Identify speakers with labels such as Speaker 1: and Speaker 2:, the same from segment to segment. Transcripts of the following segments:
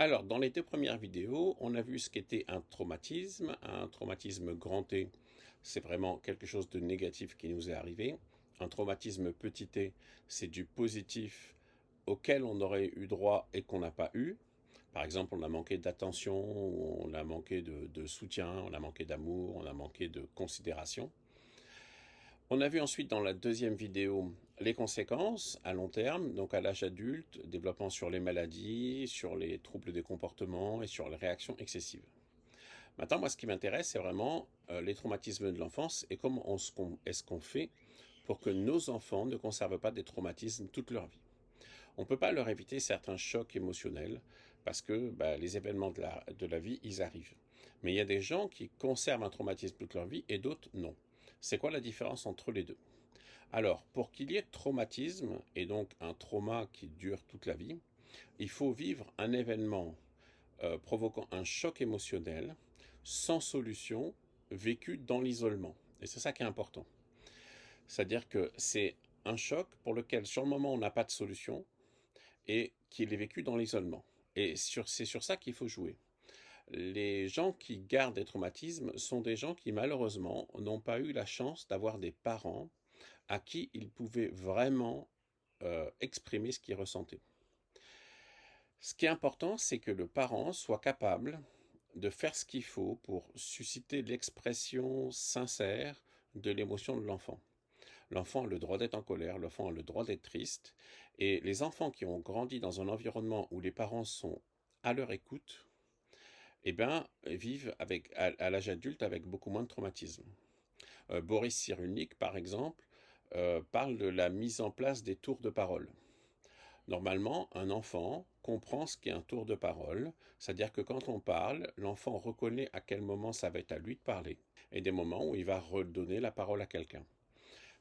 Speaker 1: Alors, dans les deux premières vidéos, on a vu ce qu'était un traumatisme grand T, c'est vraiment quelque chose de négatif qui nous est arrivé. Un traumatisme petit t, c'est du positif auquel on aurait eu droit et qu'on n'a pas eu. Par exemple, on a manqué d'attention, on a manqué de soutien, on a manqué d'amour, on a manqué de considération. On a vu ensuite dans la deuxième vidéo les conséquences à long terme, donc à l'âge adulte, développement sur les maladies, sur les troubles des comportements et sur les réactions excessives. Maintenant, moi, ce qui m'intéresse, c'est vraiment les traumatismes de l'enfance et comment est-ce qu'on fait pour que nos enfants ne conservent pas des traumatismes toute leur vie. On ne peut pas leur éviter certains chocs émotionnels parce que les événements de la vie, ils arrivent. Mais il y a des gens qui conservent un traumatisme toute leur vie et d'autres non. C'est quoi la différence entre les deux? Alors, pour qu'il y ait traumatisme, et donc un trauma qui dure toute la vie, il faut vivre un événement provoquant un choc émotionnel, sans solution, vécu dans l'isolement. Et c'est ça qui est important. C'est-à-dire que c'est un choc pour lequel, sur le moment, on n'a pas de solution, et qu'il est vécu dans l'isolement. Et c'est sur ça qu'il faut jouer. Les gens qui gardent des traumatismes sont des gens qui malheureusement n'ont pas eu la chance d'avoir des parents à qui ils pouvaient vraiment exprimer ce qu'ils ressentaient. Ce qui est important, c'est que le parent soit capable de faire ce qu'il faut pour susciter l'expression sincère de l'émotion de l'enfant. L'enfant a le droit d'être en colère, l'enfant a le droit d'être triste, et les enfants qui ont grandi dans un environnement où les parents sont à leur écoute, eh bien, vivent à l'âge adulte avec beaucoup moins de traumatisme. Boris Cyrulnik, par exemple, parle de la mise en place des tours de parole. Normalement, un enfant comprend ce qu'est un tour de parole, c'est-à-dire que quand on parle, l'enfant reconnaît à quel moment ça va être à lui de parler, et des moments où il va redonner la parole à quelqu'un.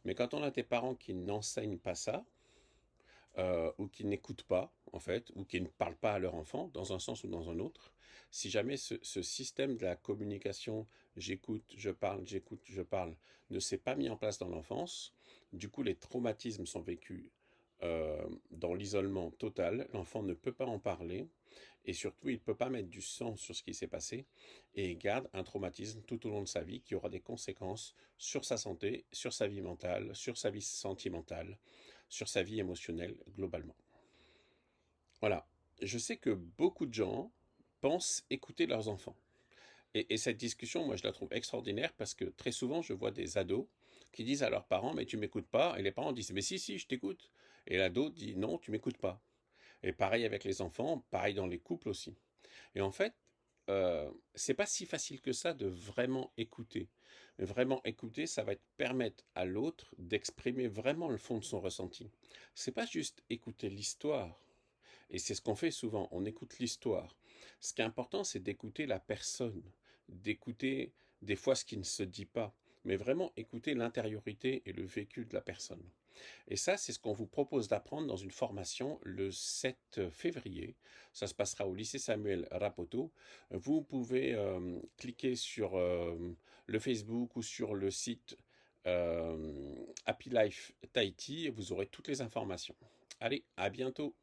Speaker 1: Mais quand on a des parents qui n'enseignent pas ça, ou qui n'écoutent pas, en fait, ou qui ne parlent pas à leur enfant, dans un sens ou dans un autre, si jamais ce système de la communication j'écoute, je parle, ne s'est pas mis en place dans l'enfance, du coup les traumatismes sont vécus dans l'isolement total, l'enfant ne peut pas en parler, et surtout il ne peut pas mettre du sens sur ce qui s'est passé, et il garde un traumatisme tout au long de sa vie qui aura des conséquences sur sa santé, sur sa vie mentale, sur sa vie sentimentale, sur sa vie émotionnelle globalement. Voilà. Je sais que beaucoup de gens pensent écouter leurs enfants. Et cette discussion, moi, je la trouve extraordinaire parce que très souvent, je vois des ados qui disent à leurs parents, mais tu m'écoutes pas. Et les parents disent, mais si, si, je t'écoute. Et l'ado dit, non, tu m'écoutes pas. Et pareil avec les enfants, pareil dans les couples aussi. Et en fait, c'est pas si facile que ça de vraiment écouter. Vraiment écouter, ça va te permettre à l'autre d'exprimer vraiment le fond de son ressenti. C'est pas juste écouter l'histoire. Et c'est ce qu'on fait souvent, on écoute l'histoire. Ce qui est important, c'est d'écouter la personne, d'écouter des fois ce qui ne se dit pas, mais vraiment écouter l'intériorité et le vécu de la personne. Et ça, c'est ce qu'on vous propose d'apprendre dans une formation le 7 février. Ça se passera au lycée Samuel Rapoto. Vous pouvez cliquer sur le Facebook ou sur le site Happy Life Tahiti et vous aurez toutes les informations. Allez, à bientôt!